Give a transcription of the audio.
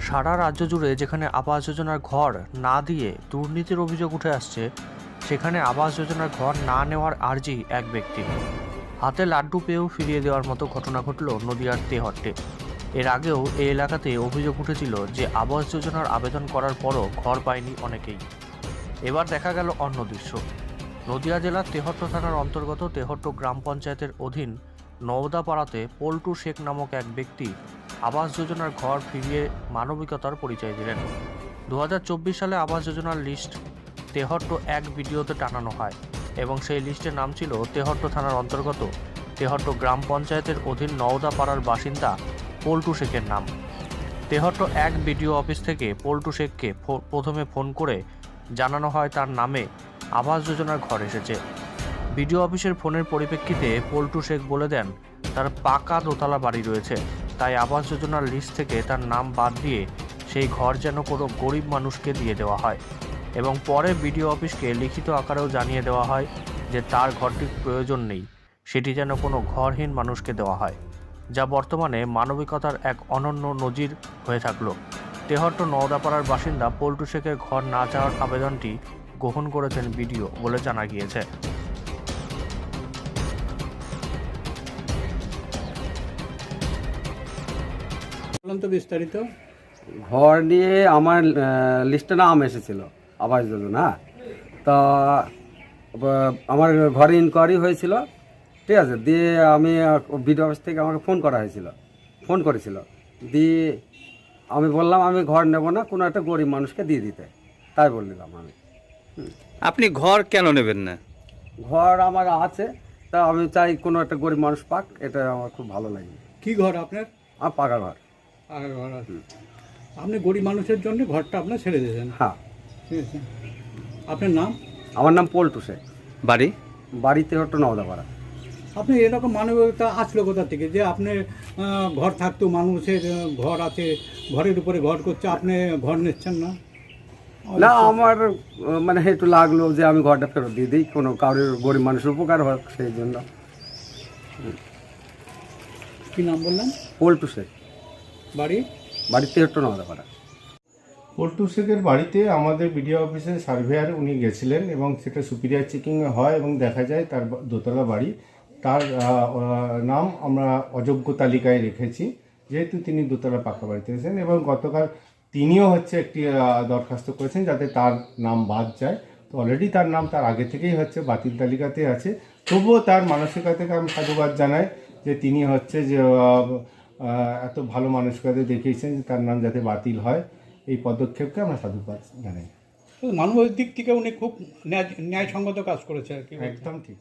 সারা রাজ্য জুড়ে যেখানে আবাস যোজনার ঘর না দিয়ে দুর্নীতির অভিযোগ উঠে আসছে, সেখানে আবাস যোজনার ঘর না নেওয়ার আর্জি এক ব্যক্তির। হাতে লাড্ডু পেয়েও ফিরিয়ে দেওয়ার মতো ঘটনা ঘটল নদিয়ার তেহট্টে। এর আগেও এই এলাকাতে অভিযোগ উঠেছিল যে আবাস যোজনার আবেদন করার পরও ঘর পায়নি অনেকেই। এবার দেখা গেল অন্য দৃশ্য। নদিয়া জেলার তেহট্ট থানার অন্তর্গত তেহট্ট গ্রাম পঞ্চায়েতের অধীন নওদাপাড়াতে পল্টু শেখ নামক এক ব্যক্তি আবাস যোজনার ঘর ফিরিয়ে মানবিকতার পরিচয় দিলেন। 2024 সালে আবাস যোজনার লিস্ট তেহট্ট এক ভিডিওতে টানানো হয় এবং সেই লিস্টের নাম ছিল তেহট্ট থানার অন্তর্গত তেহট্ট গ্রাম পঞ্চায়েতের অধীন নওদাপাড়ার বাসিন্দা পল্টু শেখের নাম। তেহট্ট এক বিডিও অফিস থেকে পল্টু শেখকে প্রথমে ফোন করে জানানো হয় তার নামে আবাস যোজনার ঘর এসেছে। বিডিও অফিসের ফোনের পরিপ্রেক্ষিতে পল্টু শেখ বলে দেন তার পাকা দোতলা বাড়ি রয়েছে, তাই আবাস যোজনার লিস্ট থেকে তার নাম বাদ দিয়ে সেই ঘর যেন কোনো গরিব মানুষকে দিয়ে দেওয়া হয় এবং পরে বিডিও অফিসকে লিখিত আকারেও জানিয়ে দেওয়া হয় যে তার ঘরটির প্রয়োজন নেই, সেটি যেন কোনো ঘরহীন মানুষকে দেওয়া হয়, যা বর্তমানে মানবিকতার এক অনন্য নজির হয়ে থাকলো। তেহট্ট নওদাপাড়ার বাসিন্দা পল্টু শেখের ঘর না চাওয়ার আবেদনটি গ্রহণ করেছেন বিডিও বলে জানা গিয়েছে। তো বিস্তারিত ঘর নিয়ে আমার লিস্টে নাম এসেছিল আবাস যোজনা। তা আমার ঘরে ইনকোয়ারি হয়েছিল, ঠিক আছে। দিয়ে আমি বিডিও অফিস থেকে আমাকে ফোন করেছিল। দিয়ে আমি বললাম আমি ঘর নেব না, কোনো একটা গরিব মানুষকে দিয়ে দিতে, তাই বললাম আমি। আপনি ঘর কেন নেবেন না? ঘর আমার আছে, তা আমি চাই কোনো একটা গরিব মানুষ পাক, এটা আমার খুব ভালো লাগে। কি ঘর আপনার? আমার পাকা ঘর। আর ঘর আছে। আপনি গরিব মানুষের জন্য ঘরটা আপনার ছেড়ে দিয়েছেন? হ্যাঁ। ঠিক আছে। আপনার নাম? আমার নাম পল্টু শেখ, বাড়ি? বাড়িতে হতো নওদাপাড়া। আপনি এরকম মানবিকতা আসলো কোথা থেকে যে আপনি ঘর থাকতো, মানুষের ঘর আছে, ঘরের উপরে ঘর করছে, আপনি ঘর নিচ্ছেন না? না, আমার মানে একটু লাগলো যে আমি ঘরটা ফেরত দিয়ে দিই, কোনো কারোর গরিব মানুষের উপকার হোক সেই জন্য। কি নাম বললেন? পল্টু শেখ, বাড়িতে একটু নওদাপাড়া। পল্টু শেখের বাড়িতে আমাদের বিডিও অফিসের সার্ভেয়ার উনি গেছিলেন এবং সেটা সুপিরিয়ার চেকিং হয় এবং দেখা যায় তার দোতলা বাড়ি। তার নাম আমরা অযোগ্য তালিকায় রেখেছি, যেহেতু তিনি দোতলা পাকা বাড়িতে এসেছেন এবং গতকাল তিনিও একটি দরখাস্ত করেছেন যাতে তার নাম বাদ যায়। তো অলরেডি তার নাম তার আগে থেকেই বাতিল তালিকাতে আছে। তবুও তার মানসিকতাকে আমি সাধুবাদ জানাই যে তিনি যে এত ভালো মানসিকতা দেখিয়েছেন যে তার নাম যাতে বাতিল হয়। এই পদক্ষেপকে আমরা সাধুবাদ জানাই। মানবিক দিক থেকে উনি খুব ন্যায়সঙ্গত কাজ করেছে আর কি। একদম ঠিক।